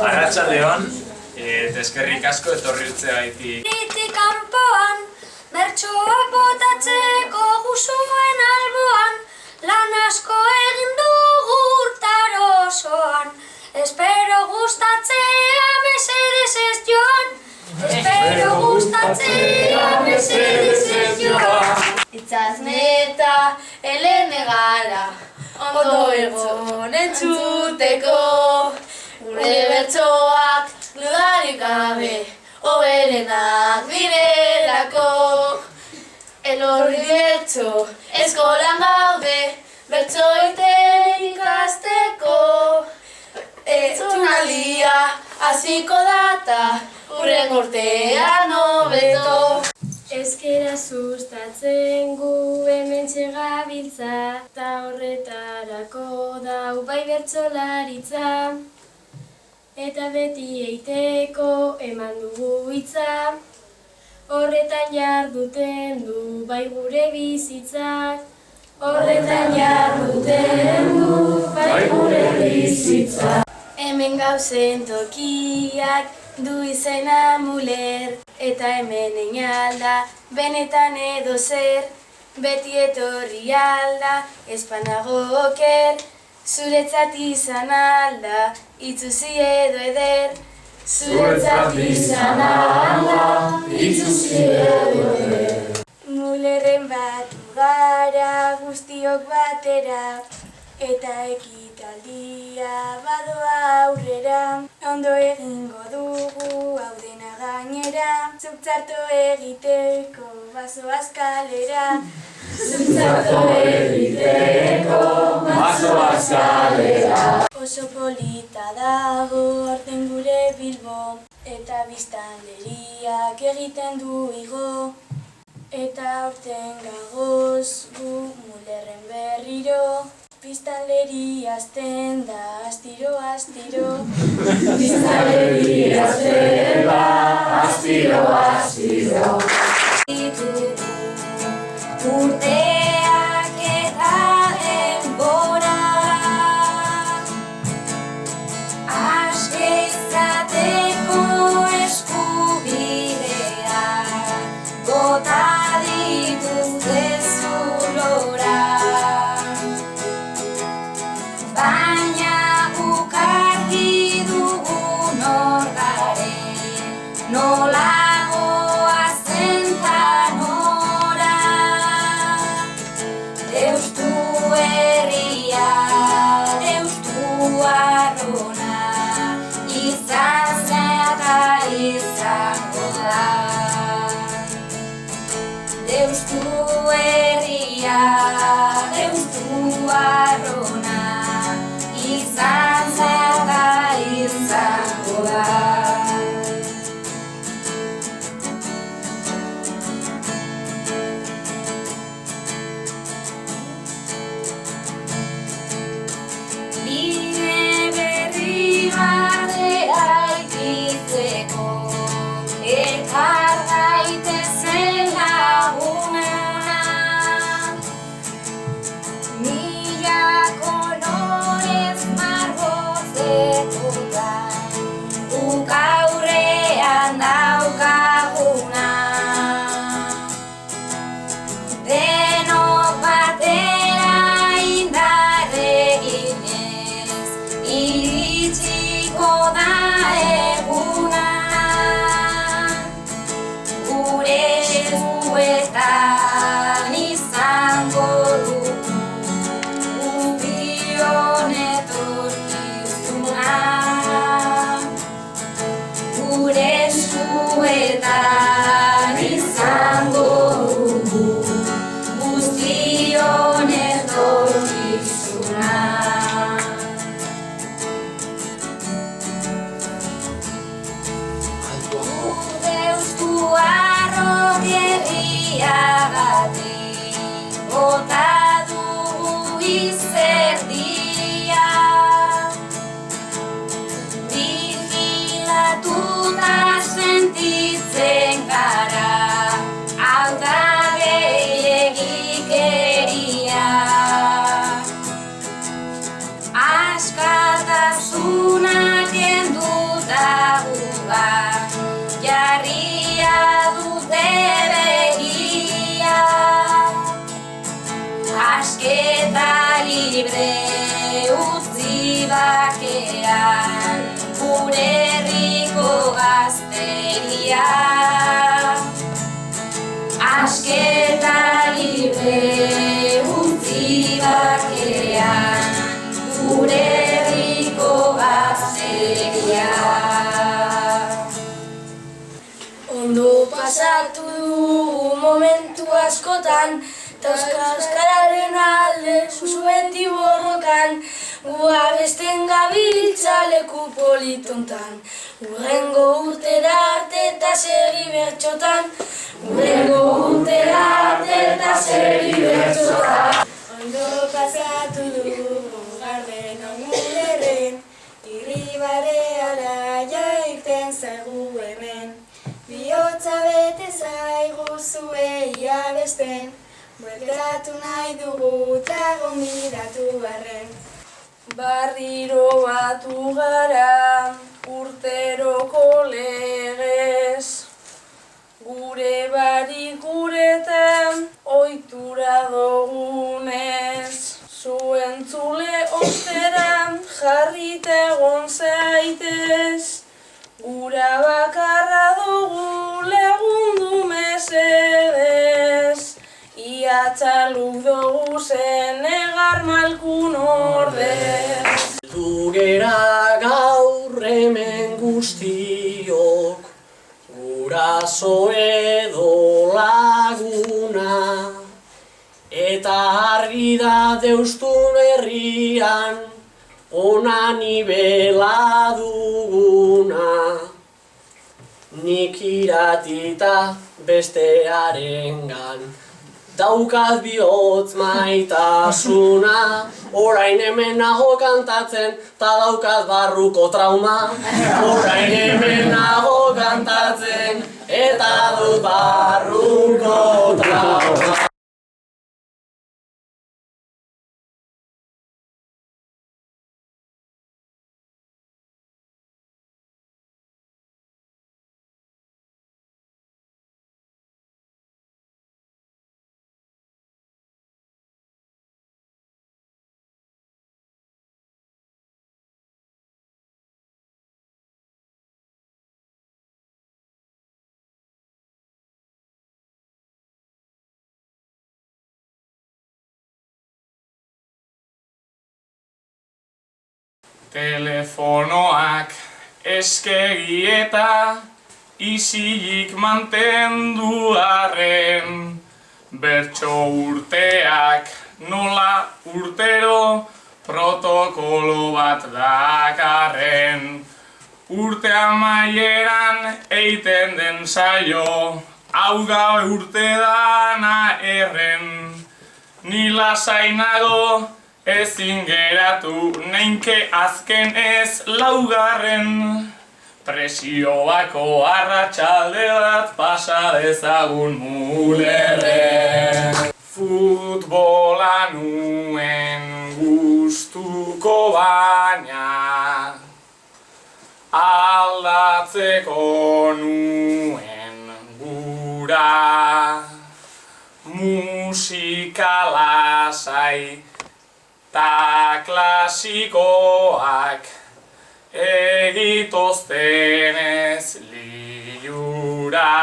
Arratsaldeon, eskerrik asko etorritzeagatik. Nitik kanpoan, bertsoak botatzeko guzuen alboan, lan asko egin dugu urtaro osoan. Espero gustatzea mesedez ez joan, espero gustatzea mesedez ez joan. Itxasneta, Elene gara, ondo egon entzuteko, gure bertsoak dudarik gabe, hoberenak direlako. Elorri bertso, eskolan gaude, bertso egiten ikasteko. Entzunaldia, hasiko data, hurrengo urtean hobeto. Euskara sustatzen gu hementxe gabiltza, ta horretarako dau bai bertsolaritza. Eta beti eiteko eman dugu hitza, horretan jarduten du bai gure bizitzak. Horretan jarduten du bai gure bizitzak. Hemen gauzen tokiak du izena Muller, eta hemen einalda benetan edo zer, beti etorri alda espanago oker, zuretzat izan alda itzuzi edo eder, zuretzat izan alda itzuzi edo eder. Mullerren batu gara guztiok batera, eta ekitaldia badoa aurrera, ondo egingo dugu hau dena gainera, zuk txarto egiteko bazoaz kalera. Zuk txarto egiteko bazoaz kalera. Oso polita dago aurten gure Bilbo, eta biztanleriak egiten du igo. Eta aurten gagoz gu Mullerren berriro, biztanleri hasten da astiro, astiro. Biztanleri hasten da astiro, astiro. Urteak eta denbora, aske izateko eskubidea, bota dituzte zulora. Baina ukargi dugu nor garen, nola goazen Asketa libre utzi bakean gure herriko gazteria. Asketa libre utzi bakean gure herriko gazteria. Ondo pasatu dugu momentu askotan, ta euskararen alde zuzu beti borrokan, gu abesten gabiltza leku politontan. Hurrengo urtera arte eta segi bertxotan, hurrengo urtera arte eta segi bertxotan. Ondo pasatu dugu garden ongulerren, irribareala jaiten zaigu hemen. Bihotza bete zaigu zuei abesten, bueltatu nahi dugu eta gonbidatu barren. Barriro batu gara urteroko legez, gure barik guretan ohitura dugunez. Zuen zule osteran jarrita egon zaitez, gura bakarra dugu lagundu mesedez. Ia txaluk dugu zen egar malkun ordez. Dugera gaur hemen guztiok, guraso edo laguna, eta argi da Deustun herrian ona nibela duguna. Nik iratita bestearengan daukat bihotz maitasuna, orain hemen nago kantatzen, ta daukat barruko trauma. Orain hemen nago kantatzen, eta dut barruko trauma. Telefonoak eskegi eta isilik mantendu arren, bertso urteak nola urtero protokolo bat dakarren. Urte amaieran eiten den saio, hau da urte dana erren. Ni lasainago ezin geratu, neinke azken ez laugarren. Presioako arratsalde bat pasa dezagun mulerren. Futbola nuen gustuko baina, aldatzeko nuen gura. Musika lasai ta klasikoak egitoztenez liura,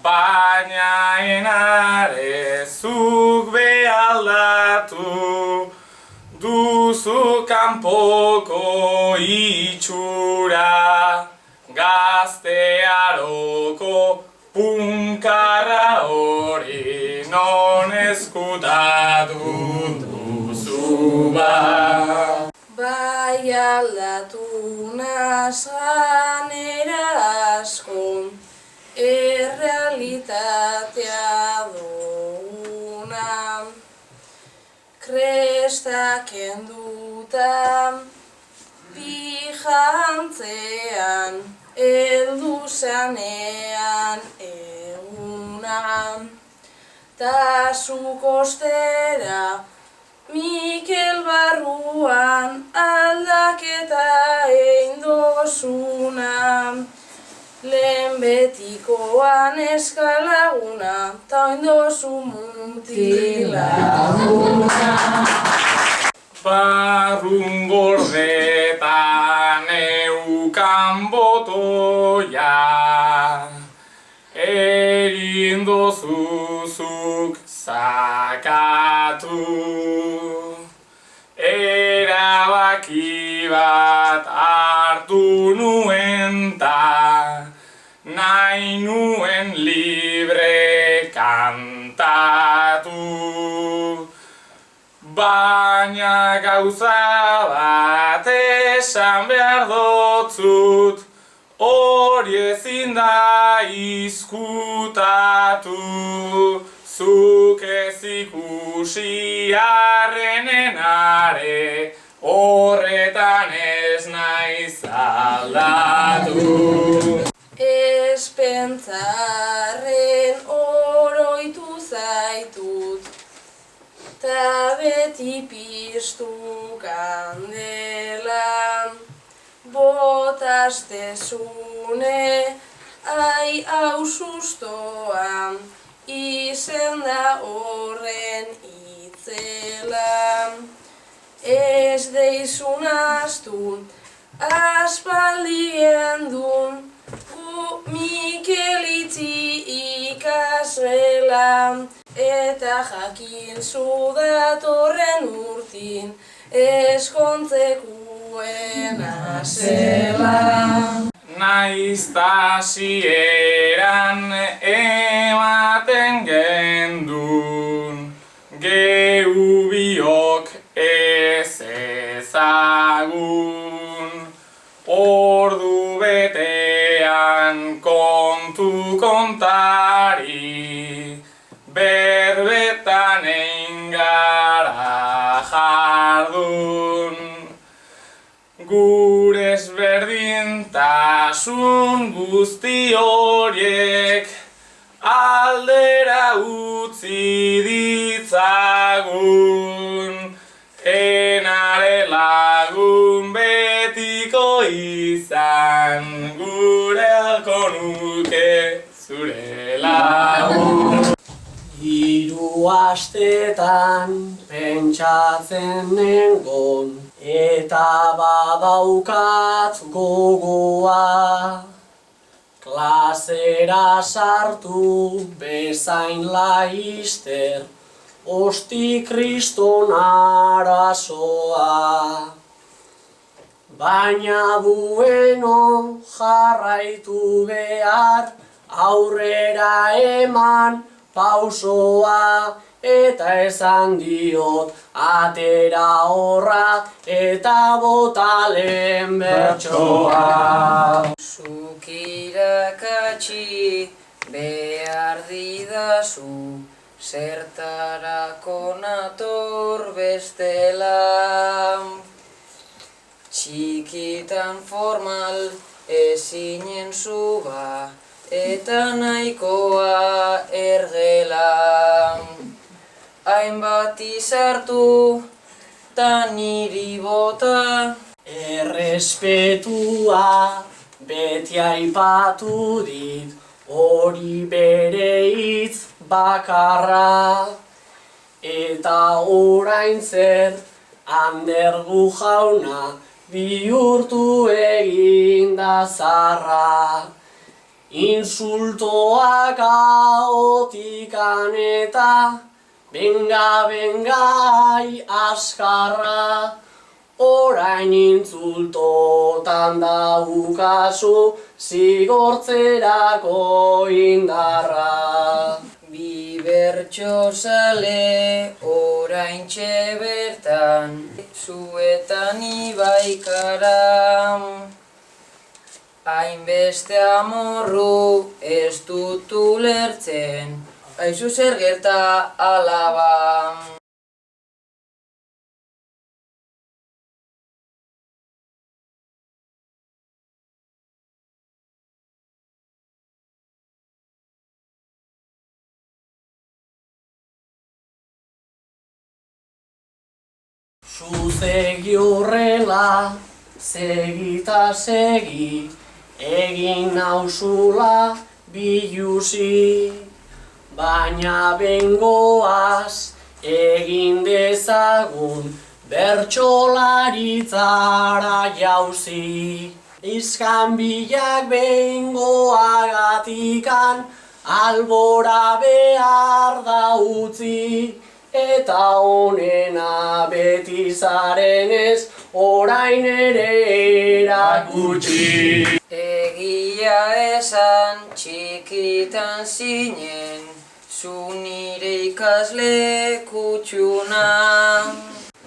baina enarezuk behaldatu duzu kanpoko itxura. Gaztearoko punkarra hori non eskutatu duzu ba. Bai aldatu nazan asko, errealitatea duguna. Krestak kenduta pijantzean, eldu zanean eguna. Ta zuk ostera Mikel barruan aldaketa egin dozuna. Lehen betikoan eskalaguna, ta oindozu mutilaguna. Barrun gordetan eukan botoia, egin dozuzuk zakatu. Erabaki bat hartu nuen ta, nahi nuen libre kantatu. Baina gauza bat esan behar dotzut, hori ezin da izkutatu. Zuk ez ikusi arrenenare, horretan ez naiz aldatu. Ez pentsarren oroitu zaitut, ta beti piztu kandelan, botaztezune ai hau sustoan, izen da horren itzela. Ez deizun astun, aspaldi gendun, gu Mikel Itzi ikasgela, eta jakin datorren urtin, eskontzekuena zela. Naiz hasieran ematen gendun, geu biok ez ezagun. Ordu betean kontu kontari, berbetan egin gara jardun. Gure ezberdintasun guzti horiek aldera utzi ditzagun. Enare lagun betiko izan, gure alko nuke zure lagun. Hiru astetan pentsatzen nengon, eta badaukat gogoa. Klasera sartu bezain laister, osti kriston arazoa. Baina bueno jarraitu behar, aurrera eman pausoa, eta esan diot atera horra eta botalen bertsoa. Zuk irakatsi behar didazu, zertarako nator bestela. Txikitan formal ezinen zuba, eta nahikoa ergela. Hainbat izartu, ta niri bota. Errespetua beti aipatu dit, hori bere hitz bakarra. Eta orain zer, Andergu jauna, bihurtu egin da zarra. Insultoak ahotikan eta benga bengai askarra. Orain insultotan daukazu zigortzerako indarra. Bi bertsozale oraintxe bertan, zuetan ibaikara. Hainbeste amorru ez dut ulertzen, aizu zer gerta alaba. Zu segi horrela, segita segi, egin nauzula biluzi, baina bengoaz egin dezagun bertsolaritzara jauzi. Iskanbilak bengoagatikan albora behar da utzi, eta honena beti zarenez orain ere erakutsi. Egia esan txikitan zinen, zu nire ikasle kutxuna.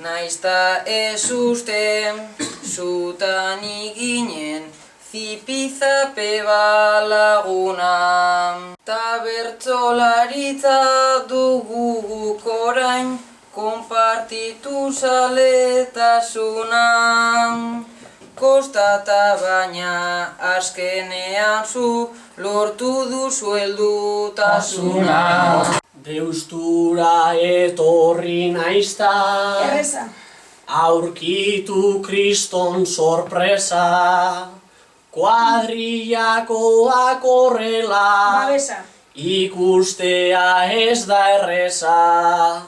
Naizta ez uste, zutan iginen, zipizape balaguna. Ta bertsolaritza dugu guk orain, konpartitu zaletasuna. Kostata baina azkenean zu lortu duzu heldutasuna. Deustura etorri naizta, Erreza. aurkitu kriston sorpresa, kuadrillakoak horrela, Babesa. ikustea ez da erreza,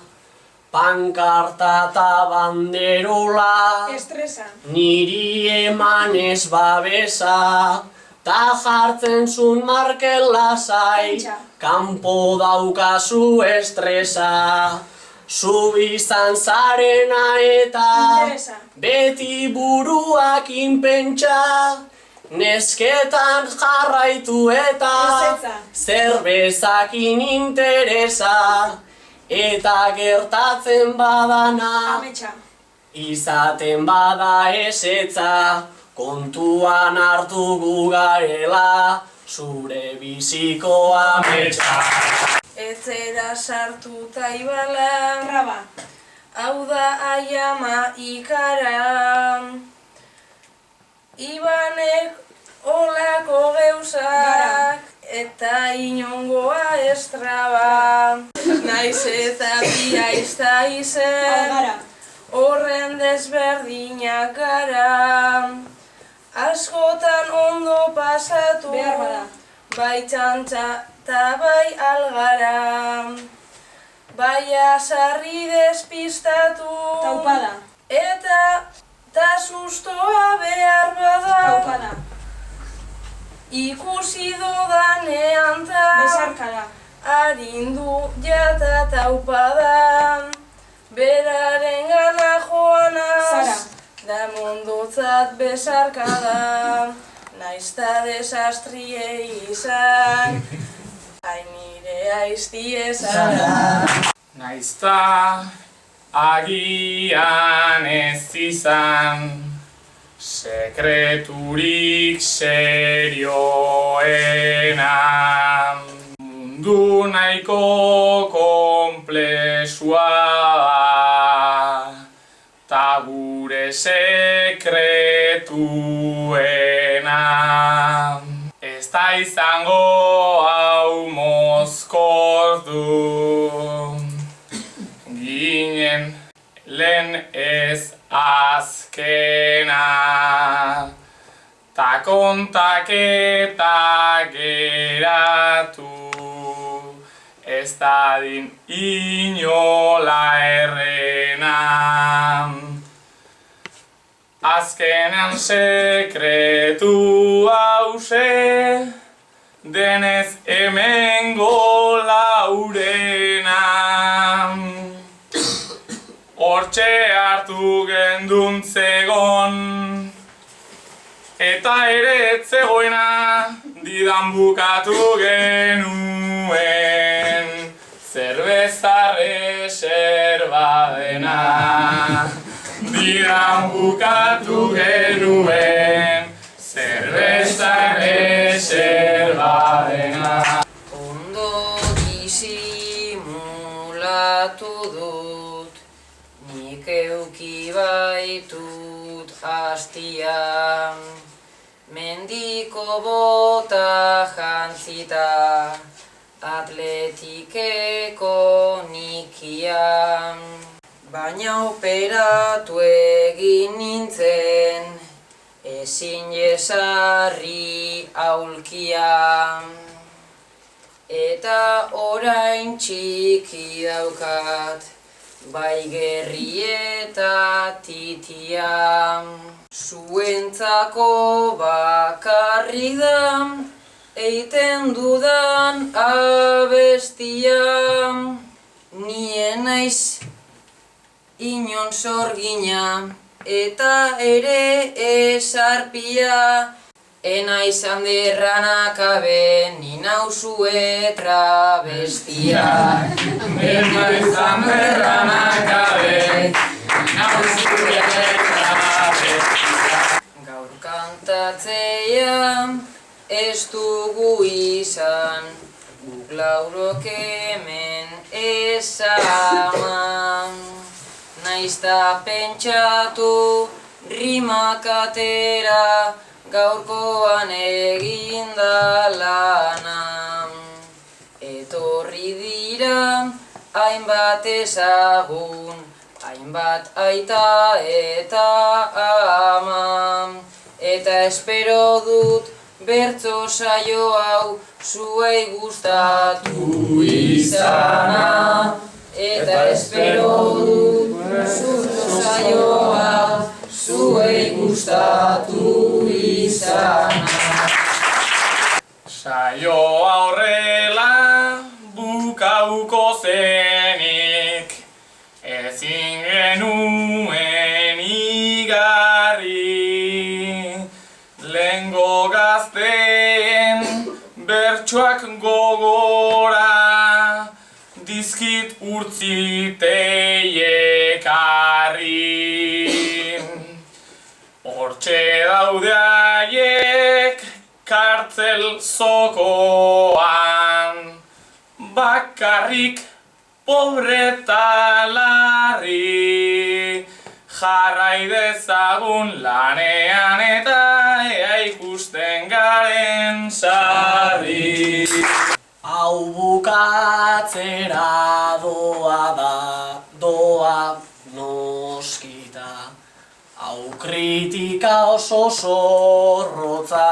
pankarta eta banderola, Estresa. niri emanez babesa, ta jartzen zun markel lasai, Pentsa. kanpo daukazu estresa. Zu izan zarena eta Interesa. beti buruakin pentsa, nesketan jarraitu eta Ezetza. zerbezakin interesa, eta gertatzen badana Ametsa. izaten bada ezetza, kontuan hartu gu garela zure biziko ametsa. Etzera sartuta ibala, Traba. hau da aiama ikara. Ibanek olako geuzak, eta inongoa estraba. Naiz eta bia izta izen, Algara. horren desberdinak gara. Askotan ondo pasatu, Behar bada. bai txantxa ta bai algara. Baia sarri despistatu, Taupada. eta ta sustoa behar bada. Taupada. Ikusi dodanean ta, Besarkada. arindu jata taupada. Beraren gana joanaz, Zara. da mondotzat besarkada. Naizta desastrie izan, hain nire aiztie zara. Naizta agian ez izan, sekreturik serioena. Mundu nahiko konplexua da, ta gure sekretuena. Ez da izango hau mozkordu, ginen lehen ez azkena. Ta kontaketa geratu, ez dadin inola errena. Azkenean sekretu hause, denez hemengo laurena. Hortxe hartu gendun zegon, eta ere ez zegoena didan bukatu genuen, zerbeza reserva dena. Didan bukatu genuen, zerbeza reserva dena. Ondo disimulatu dut, nik euki baitut hastia. Mendiko bota jantzita, atletikeko nikia. Baina operatu egin nintzen, ezin jesarri aulkia. Eta orain txiki daukat, bai gerri eta titia. Zuentzako bakarri da, eiten dudan abestia. Nien naiz inon sorgina, eta ere esarpia. Ena izan derranak abe, ni nauzue travestia. Ena izan derranak abe, nauzue travestia. Gaur kantatzea ez dugu izan, guk laurok hemen ezaman. Naizta pentsatu rimak atera, gaurkoan eginda lana. Etorri dira hainbat ezagun, hainbat aita eta ama. Eta espero dut bertso saio hau zuei gustatu izana. Eta espero dut bertso saio hau zuei gustatu izana. Saio aurrela bukauko zenik, ezin genuen igarri. Lehengo gazteen bertsoak gogora, dizkit urtziteiek-arri. Hortxe daude haiek kartzel zokoan, bakarrik pobreta larri. Jarrai dezagun lanean eta ea ikusten garen sarri. Hau bukatzera doa noskita. Hau kritika oso zorrotza,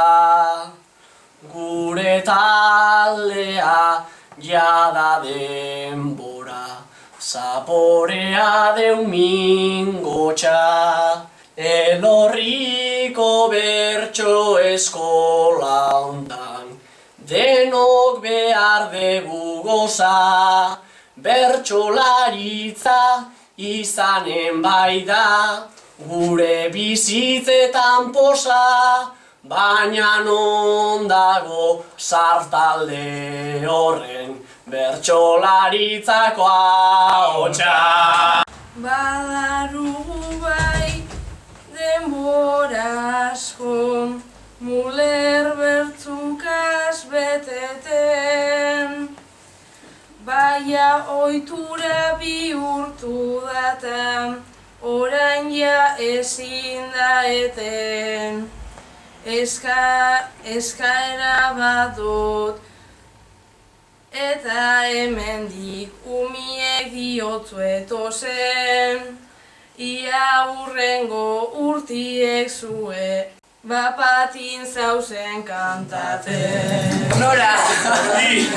gure taldea jada denbora, zaporea deun mingotxa. Elorriko bertso eskola hontan, denok behar dugu goza. Bertsolaritza izanen bai da, gure bizitzetan posa, baina non dago sartalde horren bertsolaritzako ahotsa. Badarugu bai denbora asko, muler bertzukaz beteten. Baina ohitura bihurtu data, orain ja ezin da eten. Eskaera bat dut, eta hemendik umiek diotzu etozen. Ia hurrengo urtiek zue, bapatin zauzen kantatzen. Nora! Bi!